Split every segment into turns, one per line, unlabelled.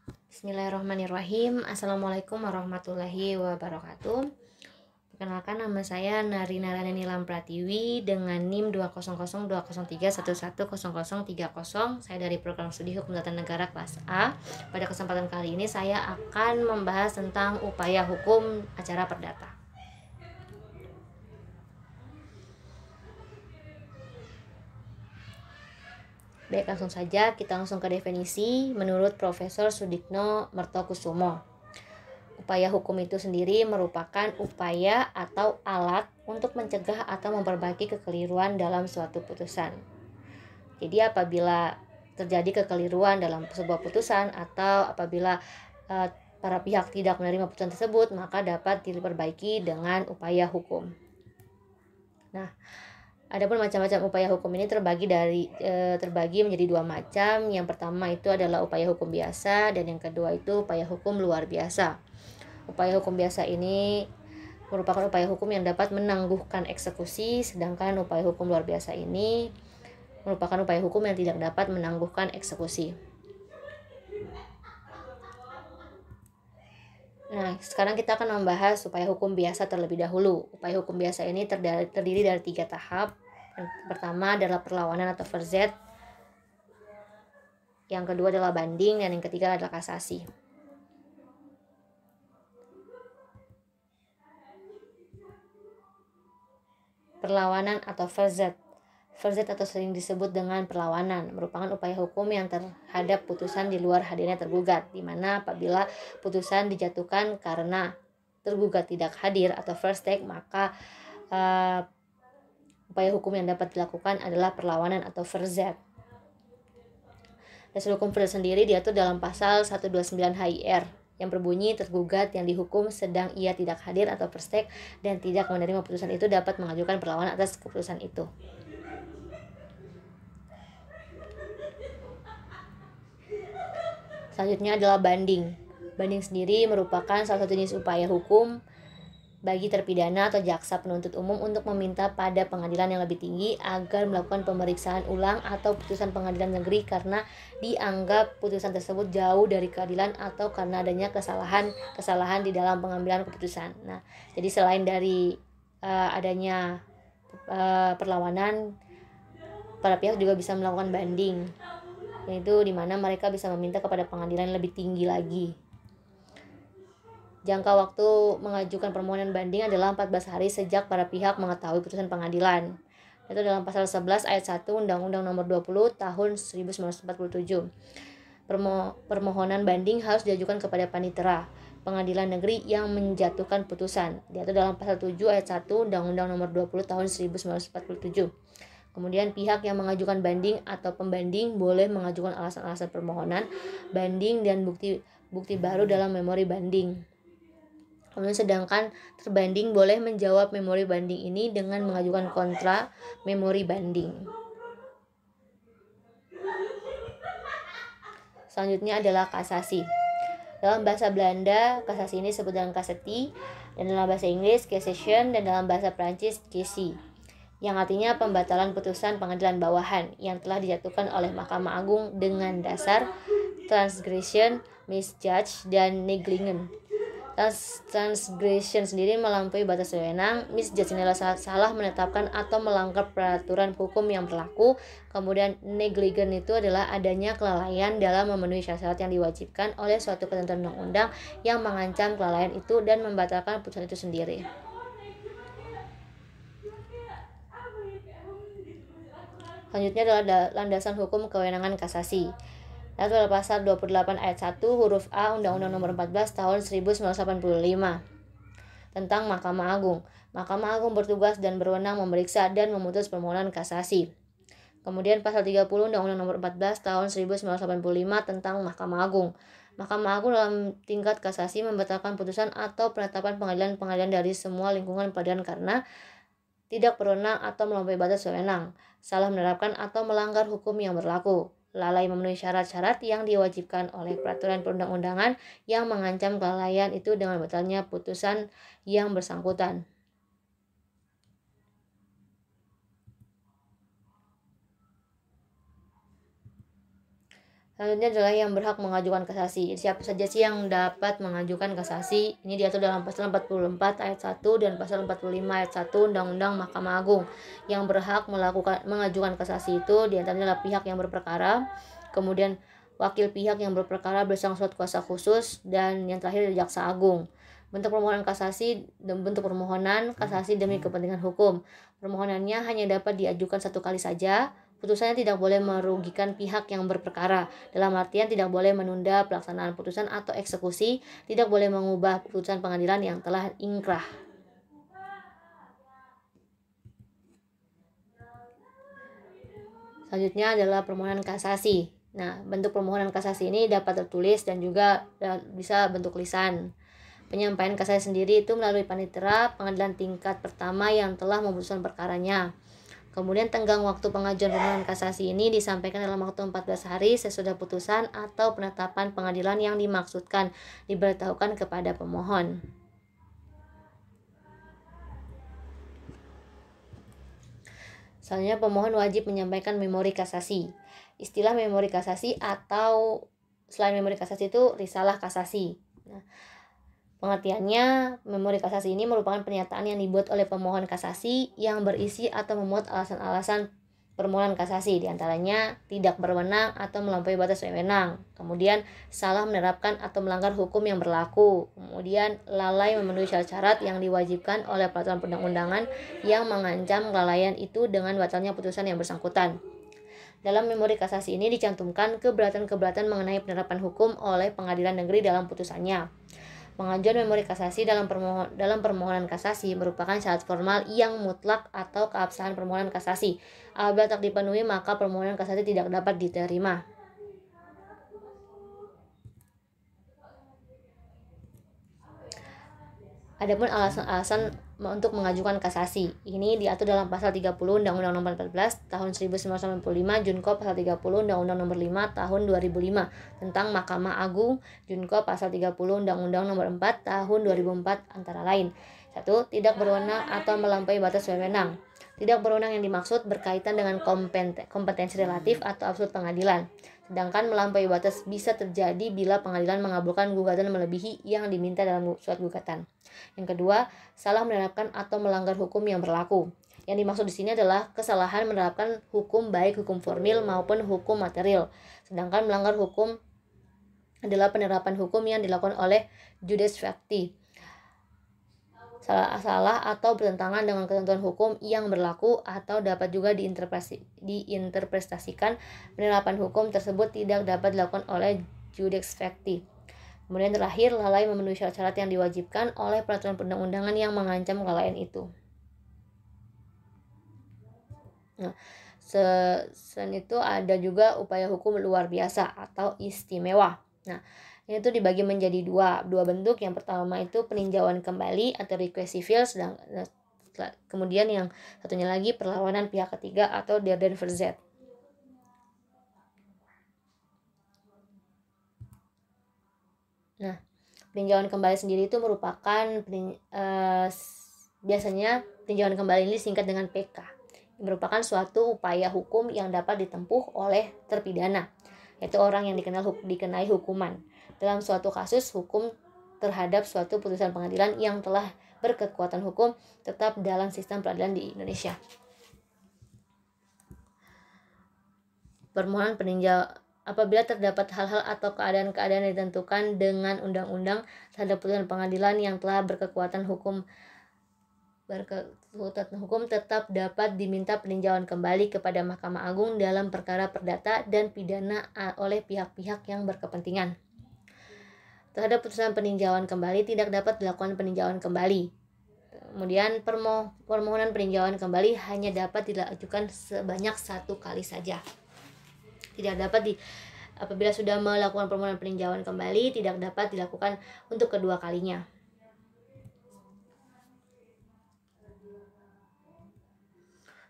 Bismillahirrahmanirrahim. Assalamualaikum warahmatullahi wabarakatuh. Perkenalkan, nama saya Narina Nilam Pratiwi dengan NIM 2002031110030. Saya dari Program Studi Hukum Tata Negara kelas A. Pada kesempatan kali ini saya akan membahas tentang upaya hukum acara perdata. Baik, langsung saja kita langsung ke definisi menurut Profesor Sudikno Mertokusumo. Upaya hukum itu sendiri merupakan upaya atau alat untuk mencegah atau memperbaiki kekeliruan dalam suatu putusan. Jadi apabila terjadi kekeliruan dalam sebuah putusan atau apabila para pihak tidak menerima putusan tersebut, maka dapat diperbaiki dengan upaya hukum. Nah, adapun macam-macam upaya hukum ini terbagi menjadi dua macam. Yang pertama itu adalah upaya hukum biasa dan yang kedua itu upaya hukum luar biasa. Upaya hukum biasa ini merupakan upaya hukum yang dapat menangguhkan eksekusi, sedangkan upaya hukum luar biasa ini merupakan upaya hukum yang tidak dapat menangguhkan eksekusi. Nah, sekarang kita akan membahas upaya hukum biasa terlebih dahulu. Upaya hukum biasa ini terdiri dari 3 tahap. Yang pertama adalah perlawanan atau verzet. Yang kedua adalah banding dan yang ketiga adalah kasasi. Perlawanan atau verzet. Verzet atau sering disebut dengan perlawanan merupakan upaya hukum yang terhadap putusan di luar hadirnya tergugat, di mana apabila putusan dijatuhkan karena tergugat tidak hadir atau first take, maka upaya hukum yang dapat dilakukan adalah perlawanan atau verzet. Dasar hukum verzet sendiri diatur dalam pasal 129 HIR yang berbunyi tergugat yang dihukum sedang ia tidak hadir atau first take dan tidak menerima putusan itu dapat mengajukan perlawanan atas keputusan itu. Selanjutnya adalah banding. Banding sendiri merupakan salah satu jenis upaya hukum bagi terpidana atau jaksa penuntut umum untuk meminta pada pengadilan yang lebih tinggi agar melakukan pemeriksaan ulang atau putusan pengadilan negeri karena dianggap putusan tersebut jauh dari keadilan atau karena adanya kesalahan di dalam pengambilan keputusan. Nah, jadi selain dari adanya perlawanan, para pihak juga bisa melakukan banding, yaitu di mana mereka bisa meminta kepada pengadilan yang lebih tinggi lagi. Jangka waktu mengajukan permohonan banding adalah 14 hari sejak para pihak mengetahui putusan pengadilan. Itu dalam pasal 11 ayat 1 Undang-Undang Nomor 20 Tahun 1947. Permohonan banding harus diajukan kepada panitera pengadilan negeri yang menjatuhkan putusan. Diatur dalam pasal 7 ayat 1 Undang-Undang Nomor 20 Tahun 1947. Kemudian pihak yang mengajukan banding atau pembanding boleh mengajukan alasan-alasan permohonan banding dan bukti baru dalam memori banding. Kemudian sedangkan terbanding boleh menjawab memori banding ini dengan mengajukan kontra memori banding. Selanjutnya adalah kasasi. Dalam bahasa Belanda, kasasi ini disebut dengan kaseti, dan dalam bahasa Inggris cassation, dan dalam bahasa Prancis cassis, yang artinya pembatalan putusan pengadilan bawahan yang telah dijatuhkan oleh Mahkamah Agung dengan dasar transgression, misjudge, dan negligence. Transgression sendiri melampaui batas wewenang, misjudge adalah salah menetapkan atau melanggar peraturan hukum yang berlaku. Kemudian negligence itu adalah adanya kelalaian dalam memenuhi syarat yang diwajibkan oleh suatu ketentuan undang-undang yang mengancam kelalaian itu dan membatalkan putusan itu sendiri. Selanjutnya adalah landasan hukum kewenangan kasasi. Dalam pasal 28 ayat 1 huruf A Undang-Undang Nomor 14 Tahun 1985 tentang Mahkamah Agung. Mahkamah Agung bertugas dan berwenang memeriksa dan memutus permohonan kasasi. Kemudian pasal 30 Undang-Undang Nomor 14 Tahun 1985 tentang Mahkamah Agung. Mahkamah Agung dalam tingkat kasasi membatalkan putusan atau penetapan pengadilan dari semua lingkungan peradilan karena tidak berwenang atau melampaui batas wewenang, salah menerapkan atau melanggar hukum yang berlaku, lalai memenuhi syarat-syarat yang diwajibkan oleh peraturan perundang-undangan yang mengancam kelalaian itu dengan batalnya putusan yang bersangkutan. Selanjutnya adalah yang berhak mengajukan kasasi. Siapa saja sih yang dapat mengajukan kasasi? Ini diatur dalam pasal 44 ayat 1 dan pasal 45 ayat 1 Undang-Undang Mahkamah Agung. Yang berhak mengajukan kasasi itu diantaranya adalah pihak yang berperkara, kemudian wakil pihak yang berperkara bersama surat kuasa khusus, dan yang terakhir adalah jaksa agung. Bentuk permohonan kasasi demi kepentingan hukum. Permohonannya hanya dapat diajukan satu kali saja. Putusannya tidak boleh merugikan pihak yang berperkara. Dalam artian tidak boleh menunda pelaksanaan putusan atau eksekusi, tidak boleh mengubah putusan pengadilan yang telah ingkrah. Selanjutnya adalah permohonan kasasi. Nah, bentuk permohonan kasasi ini dapat tertulis dan juga bisa bentuk lisan. Penyampaian kasasi sendiri itu melalui panitera pengadilan tingkat pertama yang telah memutuskan perkaranya. Kemudian tenggang waktu pengajuan permohonan kasasi ini disampaikan dalam waktu 14 hari sesudah putusan atau penetapan pengadilan yang dimaksudkan diberitahukan kepada pemohon. Selanjutnya pemohon wajib menyampaikan memori kasasi. Istilah memori kasasi atau selain memori kasasi itu risalah kasasi. Nah, pengertiannya, memori kasasi ini merupakan pernyataan yang dibuat oleh pemohon kasasi yang berisi atau memuat alasan-alasan permohonan kasasi, diantaranya tidak berwenang atau melampaui batas wewenang, kemudian salah menerapkan atau melanggar hukum yang berlaku, kemudian lalai memenuhi syarat-syarat yang diwajibkan oleh peraturan perundang-undangan yang mengancam kelalaian itu dengan batalnya putusan yang bersangkutan. Dalam memori kasasi ini dicantumkan keberatan-keberatan mengenai penerapan hukum oleh pengadilan negeri dalam putusannya. Pengajuan memori kasasi dalam permohonan kasasi merupakan syarat formal yang mutlak atau keabsahan permohonan kasasi. Apabila tak dipenuhi, maka permohonan kasasi tidak dapat diterima. Adapun alasan-alasan untuk mengajukan kasasi, ini diatur dalam pasal 30 Undang-Undang Nomor 14 Tahun 1995, Junko pasal 30 Undang-Undang Nomor 5 Tahun 2005 tentang Mahkamah Agung, Junko pasal 30 Undang-Undang Nomor 4 Tahun 2004 antara lain. 1. Tidak berwenang atau melampaui batas wewenang. Tidak berwenang yang dimaksud berkaitan dengan kompetensi relatif atau absolut pengadilan. Sedangkan melampaui batas bisa terjadi bila pengadilan mengabulkan gugatan melebihi yang diminta dalam surat gugatan. Yang kedua, salah menerapkan atau melanggar hukum yang berlaku. Yang dimaksud di sini adalah kesalahan menerapkan hukum baik hukum formil maupun hukum material. Sedangkan melanggar hukum adalah penerapan hukum yang dilakukan oleh judes facti. Salah atau bertentangan dengan ketentuan hukum yang berlaku atau dapat juga diinterpretasikan penerapan hukum tersebut tidak dapat dilakukan oleh judex facti. Kemudian terakhir, lalai memenuhi syarat-syarat yang diwajibkan oleh peraturan perundang-undangan yang mengancam kelalaian itu. Nah, selain itu ada juga upaya hukum luar biasa atau istimewa. Nah, ini tuh dibagi menjadi dua bentuk. Yang pertama itu peninjauan kembali atau request civil, kemudian yang satunya lagi perlawanan pihak ketiga atau derde verzet. Nah, peninjauan kembali sendiri itu merupakan biasanya peninjauan kembali ini disingkat dengan PK. Merupakan suatu upaya hukum yang dapat ditempuh oleh terpidana, yaitu orang yang dikenai hukuman dalam suatu kasus hukum terhadap suatu putusan pengadilan yang telah berkekuatan hukum tetap dalam sistem peradilan di Indonesia. Permohonan peninjauan apabila terdapat hal-hal atau keadaan-keadaan yang ditentukan dengan undang-undang terhadap putusan pengadilan yang telah berkekuatan hukum tetap dapat diminta peninjauan kembali kepada Mahkamah Agung dalam perkara perdata dan pidana oleh pihak-pihak yang berkepentingan. Terhadap putusan peninjauan kembali tidak dapat dilakukan peninjauan kembali. Kemudian permohonan peninjauan kembali hanya dapat diajukan sebanyak satu kali saja. Apabila sudah melakukan permohonan peninjauan kembali tidak dapat dilakukan untuk kedua kalinya.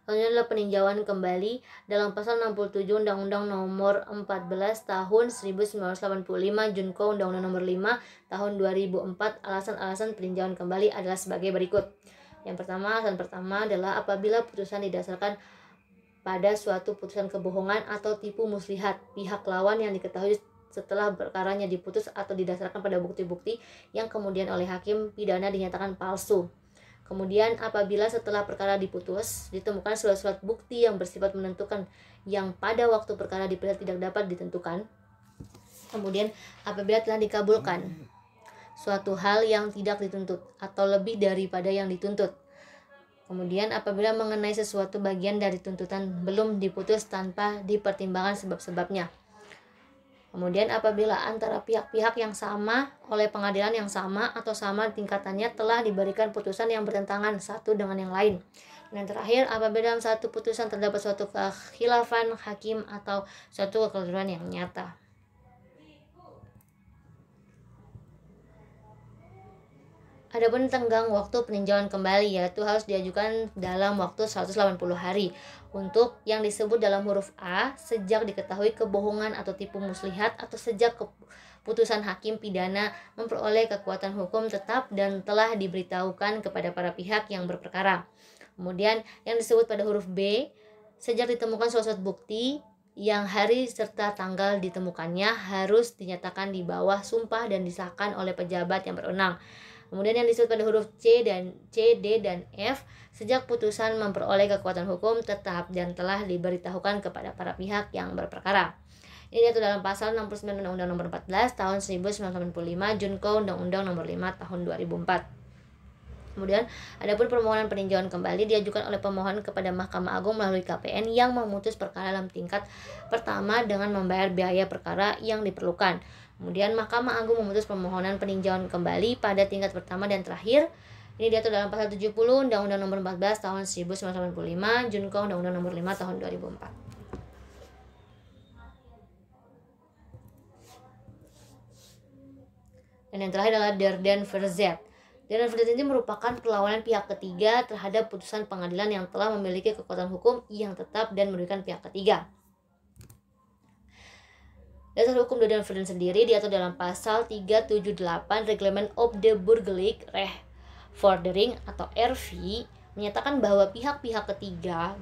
Selanjutnya adalah peninjauan kembali dalam pasal 67 Undang-Undang Nomor 14 Tahun 1985 Junko Undang-Undang Nomor 5 Tahun 2004. Alasan-alasan peninjauan kembali adalah sebagai berikut. Alasan pertama adalah apabila putusan didasarkan pada suatu putusan kebohongan atau tipu muslihat pihak lawan yang diketahui setelah perkaranya diputus atau didasarkan pada bukti-bukti yang kemudian oleh hakim pidana dinyatakan palsu. Kemudian apabila setelah perkara diputus ditemukan surat-surat bukti yang bersifat menentukan yang pada waktu perkara diperiksa tidak dapat ditentukan. Kemudian apabila telah dikabulkan suatu hal yang tidak dituntut atau lebih daripada yang dituntut. Kemudian apabila mengenai sesuatu bagian dari tuntutan belum diputus tanpa dipertimbangkan sebab-sebabnya. Kemudian apabila antara pihak-pihak yang sama oleh pengadilan yang sama atau sama tingkatannya telah diberikan putusan yang bertentangan satu dengan yang lain. Dan terakhir, apabila dalam satu putusan terdapat suatu kekhilafan hakim atau suatu kekeliruan yang nyata. Adapun tenggang waktu peninjauan kembali yaitu harus diajukan dalam waktu 180 hari. Untuk yang disebut dalam huruf A, sejak diketahui kebohongan atau tipu muslihat atau sejak keputusan hakim pidana memperoleh kekuatan hukum tetap dan telah diberitahukan kepada para pihak yang berperkara. Kemudian yang disebut pada huruf B, sejak ditemukan suatu bukti yang hari serta tanggal ditemukannya harus dinyatakan di bawah sumpah dan disahkan oleh pejabat yang berwenang. Kemudian yang disebut pada huruf C, D, dan F, sejak putusan memperoleh kekuatan hukum tetap dan telah diberitahukan kepada para pihak yang berperkara. Ini diatur dalam pasal 69 Undang-Undang Nomor 14 Tahun 1985, Junko Undang-Undang Nomor 5 Tahun 2004. Kemudian, adapun permohonan peninjauan kembali diajukan oleh pemohon kepada Mahkamah Agung melalui KPN yang memutus perkara dalam tingkat pertama dengan membayar biaya perkara yang diperlukan. Kemudian Mahkamah Agung memutus permohonan peninjauan kembali pada tingkat pertama dan terakhir. Ini diatur dalam pasal 70 Undang-Undang Nomor 14 Tahun 1985, Junko Undang-Undang Nomor 5 Tahun 2004. Dan yang terakhir adalah Derden Verzet. Derden Verzet ini merupakan perlawanan pihak ketiga terhadap putusan pengadilan yang telah memiliki kekuatan hukum yang tetap dan merugikan pihak ketiga. Dasar hukum Derden Verzet sendiri diatur dalam pasal 378 Reglement of the Burgerlijk Rechtvordering atau RV menyatakan bahwa pihak-pihak ketiga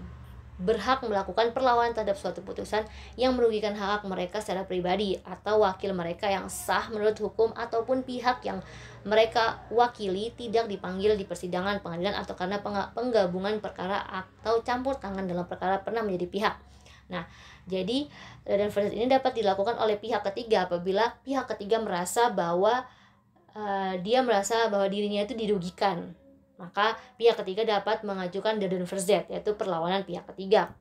berhak melakukan perlawanan terhadap suatu putusan yang merugikan hak mereka secara pribadi atau wakil mereka yang sah menurut hukum ataupun pihak yang mereka wakili tidak dipanggil di persidangan pengadilan atau karena penggabungan perkara atau campur tangan dalam perkara pernah menjadi pihak. Nah, jadi Derden Verzet ini dapat dilakukan oleh pihak ketiga apabila pihak ketiga merasa bahwa dirinya itu dirugikan. Maka pihak ketiga dapat mengajukan Derden Verzet, yaitu perlawanan pihak ketiga.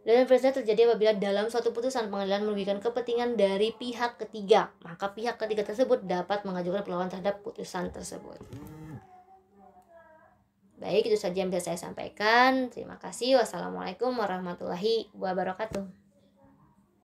Derden Verzet terjadi apabila dalam suatu putusan pengadilan merugikan kepentingan dari pihak ketiga, maka pihak ketiga tersebut dapat mengajukan perlawanan terhadap putusan tersebut. Baik, itu saja yang bisa saya sampaikan. Terima kasih. Wassalamualaikum warahmatullahi wabarakatuh.